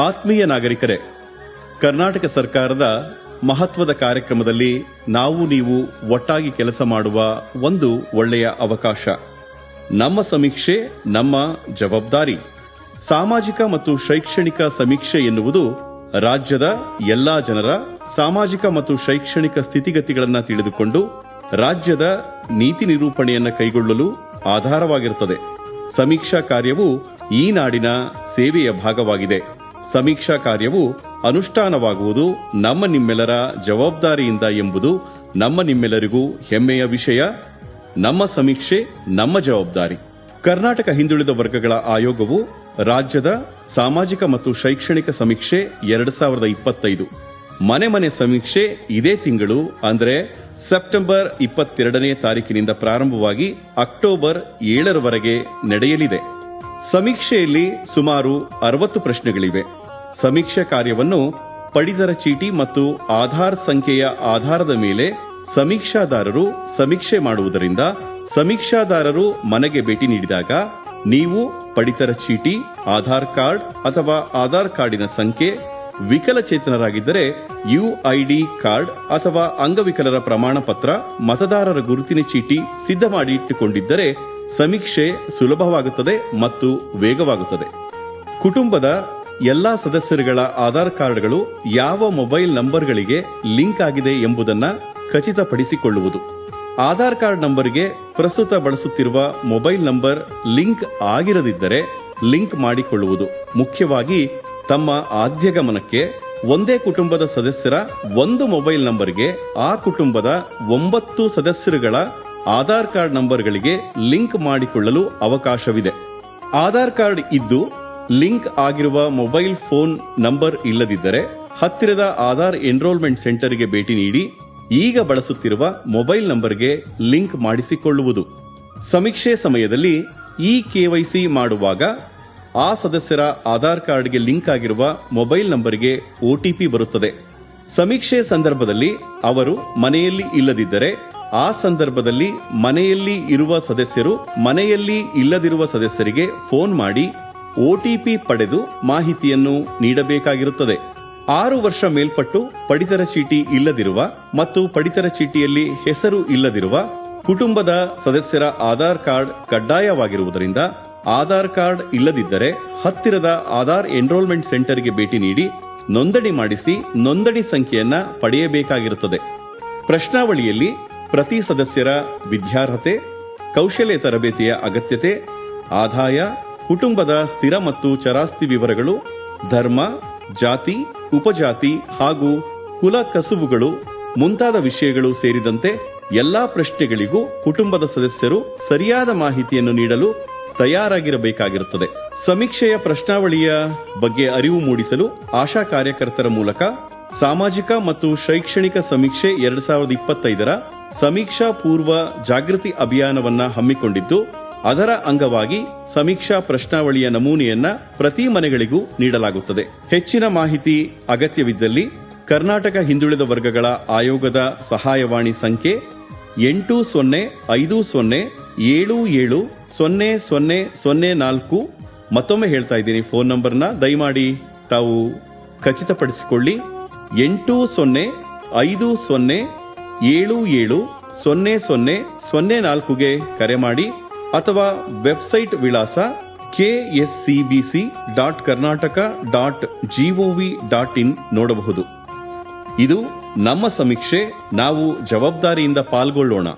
ಆತ್ಮೀಯ ನಾಗರಿಕರೇ, ಕರ್ನಾಟಕ ಸರ್ಕಾರದ ಮಹತ್ವದ ಕಾರ್ಯಕ್ರಮದಲ್ಲಿ ನಾವು ನೀವು ಒಟ್ಟಾಗಿ ಕೆಲಸ ಮಾಡುವ ಒಂದು ಒಳ್ಳೆಯ ಅವಕಾಶ. ನಮ್ಮ ಸಮೀಕ್ಷೆ ನಮ್ಮ ಜವಾಬ್ದಾರಿ. ಸಾಮಾಜಿಕ ಮತ್ತು ಶೈಕ್ಷಣಿಕ ಸಮೀಕ್ಷೆ ಎನ್ನುವುದು ರಾಜ್ಯದ ಎಲ್ಲಾ ಜನರ ಸಾಮಾಜಿಕ ಮತ್ತು ಶೈಕ್ಷಣಿಕ ಸ್ಥಿತಿಗತಿಗಳನ್ನು ತಿಳಿದುಕೊಂಡು ರಾಜ್ಯದ ನೀತಿ ನಿರೂಪಣೆಯನ್ನು ಕೈಗೊಳ್ಳಲು ಆಧಾರವಾಗಿರುತ್ತದೆ. ಸಮೀಕ್ಷಾ ಕಾರ್ಯವು ಈ ನಾಡಿನ ಸೇವೆಯ ಭಾಗವಾಗಿದೆ. ಸಮೀಕ್ಷಾ ಕಾರ್ಯವು ಅನುಷ್ಠಾನವಾಗುವುದು ನಮ್ಮ ನಿಮ್ಮೆಲ್ಲರ ಜವಾಬ್ದಾರಿಯಿಂದ ಎಂಬುದು ನಮ್ಮ ನಿಮ್ಮೆಲ್ಲರಿಗೂ ಹೆಮ್ಮೆಯ ವಿಷಯ. ನಮ್ಮ ಸಮೀಕ್ಷೆ ನಮ್ಮ ಜವಾಬ್ದಾರಿ. ಕರ್ನಾಟಕ ಹಿಂದುಳಿದ ವರ್ಗಗಳ ಆಯೋಗವು ರಾಜ್ಯದ ಸಾಮಾಜಿಕ ಮತ್ತು ಶೈಕ್ಷಣಿಕ ಸಮೀಕ್ಷೆ 2025 ಮನೆ ಮನೆ ಸಮೀಕ್ಷೆ ಇದೇ ತಿಂಗಳು ಅಂದರೆ ಸೆಪ್ಟೆಂಬರ್ 22ನೇ ತಾರೀಕಿನಿಂದ ಪ್ರಾರಂಭವಾಗಿ ಅಕ್ಟೋಬರ್ 7ರವರೆಗೆ ನಡೆಯಲಿದೆ. ಸಮೀಕ್ಷೆಯಲ್ಲಿ ಸುಮಾರು 60 ಪ್ರಶ್ನೆಗಳಿವೆ. ಸಮೀಕ್ಷೆ ಕಾರ್ಯವನ್ನು ಪಡಿತರ ಚೀಟಿ ಮತ್ತು ಆಧಾರ್ ಸಂಖ್ಯೆಯ ಆಧಾರದ ಮೇಲೆ ಸಮೀಕ್ಷಾದಾರರು ಸಮೀಕ್ಷೆ ಮಾಡುವುದರಿಂದ ಸಮೀಕ್ಷಾದಾರರು ಮನೆಗೆ ಭೇಟಿ ನೀಡಿದಾಗ ನೀವು ಪಡಿತರ ಚೀಟಿ, ಆಧಾರ್ ಕಾರ್ಡ್ ಅಥವಾ ಆಧಾರ್ ಕಾರ್ಡಿನ ಸಂಖ್ಯೆ, ವಿಕಲಚೇತನರಾಗಿದ್ದರೆ ಯುಐಡಿ ಕಾರ್ಡ್ ಅಥವಾ ಅಂಗವಿಕಲರ ಪ್ರಮಾಣ ಪತ್ರ, ಮತದಾರರ ಗುರುತಿನ ಚೀಟಿ ಸಿದ್ಧ ಮಾಡಿ ಇಟ್ಟುಕೊಂಡಿದ್ದರೆ ಸಮೀಕ್ಷೆ ಸುಲಭವಾಗುತ್ತದೆ ಮತ್ತು ವೇಗವಾಗುತ್ತದೆ. ಕುಟುಂಬದ ಎಲ್ಲಾ ಸದಸ್ಯರುಗಳ ಆಧಾರ್ ಕಾರ್ಡ್ಗಳು ಯಾವ ಮೊಬೈಲ್ ನಂಬರ್ಗಳಿಗೆ ಲಿಂಕ್ ಆಗಿದೆ ಎಂಬುದನ್ನು ಖಚಿತಪಡಿಸಿಕೊಳ್ಳುವುದು. ಆಧಾರ್ ಕಾರ್ಡ್ ನಂಬರ್ಗೆ ಪ್ರಸ್ತುತ ಬಳಸುತ್ತಿರುವ ಮೊಬೈಲ್ ನಂಬರ್ ಲಿಂಕ್ ಆಗಿರದಿದ್ದರೆ ಲಿಂಕ್ ಮಾಡಿಕೊಳ್ಳುವುದು. ಮುಖ್ಯವಾಗಿ ತಮ್ಮ ಆದ್ಯ ಗಮನಕ್ಕೆ ಒಂದೇ ಕುಟುಂಬದ ಸದಸ್ಯರ ಒಂದು ಮೊಬೈಲ್ ನಂಬರ್ಗೆ ಆ ಕುಟುಂಬದ 9 ಸದಸ್ಯರುಗಳ ಆಧಾರ್ ಕಾರ್ಡ್ ನಂಬರ್ಗಳಿಗೆ ಲಿಂಕ್ ಮಾಡಿಕೊಳ್ಳಲು ಅವಕಾಶವಿದೆ. ಆಧಾರ್ ಕಾರ್ಡ್ ಇದ್ದು ಲಿಂಕ್ ಆಗಿರುವ ಮೊಬೈಲ್ ಫೋನ್ ನಂಬರ್ ಇಲ್ಲದಿದ್ದರೆ ಹತ್ತಿರದ ಆಧಾರ್ ಎನ್ರೋಲ್ಮೆಂಟ್ ಸೆಂಟರ್ಗೆ ಭೇಟಿ ನೀಡಿ ಈಗ ಬಳಸುತ್ತಿರುವ ಮೊಬೈಲ್ ನಂಬರ್ಗೆ ಲಿಂಕ್ ಮಾಡಿಸಿಕೊಳ್ಳುವುದು. ಸಮೀಕ್ಷೆ ಸಮಯದಲ್ಲಿ ಈ ಕೆವೈಸಿ ಮಾಡುವಾಗ ಆ ಸದಸ್ಯರ ಆಧಾರ್ ಕಾರ್ಡ್ಗೆ ಲಿಂಕ್ ಆಗಿರುವ ಮೊಬೈಲ್ ನಂಬರ್ಗೆ ಒಟಿಪಿ ಬರುತ್ತದೆ. ಸಮೀಕ್ಷೆ ಸಂದರ್ಭದಲ್ಲಿ ಅವರು ಮನೆಯಲ್ಲಿ ಇಲ್ಲದಿದ್ದರೆ ಆ ಸಂದರ್ಭದಲ್ಲಿ ಮನೆಯಲ್ಲಿ ಇರುವ ಸದಸ್ಯರು ಮನೆಯಲ್ಲಿ ಇಲ್ಲದಿರುವ ಸದಸ್ಯರಿಗೆ ಫೋನ್ ಮಾಡಿ ಒಟಿಪಿ ಪಡೆದು ಮಾಹಿತಿಯನ್ನು ನೀಡಬೇಕಾಗಿರುತ್ತದೆ. 6 ವರ್ಷ ಮೇಲ್ಪಟ್ಟು ಪಡಿತರ ಚೀಟಿ ಇಲ್ಲದಿರುವ ಮತ್ತು ಪಡಿತರ ಚೀಟಿಯಲ್ಲಿ ಹೆಸರು ಇಲ್ಲದಿರುವ ಕುಟುಂಬದ ಸದಸ್ಯರ ಆಧಾರ್ ಕಾರ್ಡ್ ಕಡ್ಡಾಯವಾಗಿರುವುದರಿಂದ ಆಧಾರ್ ಕಾರ್ಡ್ ಇಲ್ಲದಿದ್ದರೆ ಹತ್ತಿರದ ಆಧಾರ್ ಎನ್ರೋಲ್ಮೆಂಟ್ ಸೆಂಟರ್ಗೆ ಭೇಟಿ ನೀಡಿ ನೋಂದಣಿ ಮಾಡಿಸಿ ನೋಂದಣಿ ಸಂಖ್ಯೆಯನ್ನ ಪಡೆಯಬೇಕಾಗಿರುತ್ತದೆ. ಪ್ರಶ್ನಾವಳಿಯಲ್ಲಿ ಪ್ರತಿ ಸದಸ್ಯರ ವಿದ್ಯಾರ್ಹತೆ, ಕೌಶಲ್ಯ ತರಬೇತಿಯ ಅಗತ್ಯತೆ, ಆದಾಯ, ಕುಟುಂಬದ ಸ್ಥಿರ ಮತ್ತು ಚರಾಸ್ತಿ ವಿವರಗಳು, ಧರ್ಮ, ಜಾತಿ, ಉಪಜಾತಿ ಹಾಗೂ ಕುಲ ಕಸುಬುಗಳು ಮುಂತಾದ ವಿಷಯಗಳು ಸೇರಿದಂತೆ ಎಲ್ಲಾ ಪ್ರಶ್ನೆಗಳಿಗೂ ಕುಟುಂಬದ ಸದಸ್ಯರು ಸರಿಯಾದ ಮಾಹಿತಿಯನ್ನು ನೀಡಲು ತಯಾರಾಗಿರಬೇಕಾಗಿರುತ್ತದೆ. ಸಮೀಕ್ಷೆಯ ಪ್ರಶ್ನಾವಳಿಯ ಬಗ್ಗೆ ಅರಿವು ಮೂಡಿಸಲು ಆಶಾ ಕಾರ್ಯಕರ್ತರ ಮೂಲಕ ಸಾಮಾಜಿಕ ಮತ್ತು ಶೈಕ್ಷಣಿಕ ಸಮೀಕ್ಷೆ 2025ರ ಸಮೀಕ್ಷಾ ಪೂರ್ವ ಜಾಗೃತಿ ಅಭಿಯಾನವನ್ನ ಹಮ್ಮಿಕೊಂಡಿದ್ದು, ಅದರ ಅಂಗವಾಗಿ ಸಮೀಕ್ಷಾ ಪ್ರಶ್ನಾವಳಿಯ ನಮೂನೆಯನ್ನ ಪ್ರತಿ ಮನೆಗಳಿಗೂ ನೀಡಲಾಗುತ್ತದೆ. ಹೆಚ್ಚಿನ ಮಾಹಿತಿ ಅಗತ್ಯವಿದ್ದಲ್ಲಿ ಕರ್ನಾಟಕ ಹಿಂದುಳಿದ ವರ್ಗಗಳ ಆಯೋಗದ ಸಹಾಯವಾಣಿ ಸಂಖ್ಯೆ 8050770004. ಮತ್ತೊಮ್ಮೆ ಹೇಳ್ತಾ ಇದ್ದೀನಿ, ಫೋನ್ ನಂಬರ್ನ ದಯಮಾಡಿ ತಾವು ಖಚಿತಪಡಿಸಿಕೊಳ್ಳಿ. 8050770004ಗೆ ಕರೆ ಮಾಡಿ ಅಥವಾ ವೆಬ್ಸೈಟ್ ವಿಳಾಸ kscbc.karnataka.gov.in ನೋಡಬಹುದು. ಇದು ನಮ್ಮ ಸಮೀಕ್ಷೆ. ನಾವು ಜವಾಬ್ದಾರಿಯಿಂದ ಪಾಲ್ಗೊಳ್ಳೋಣ.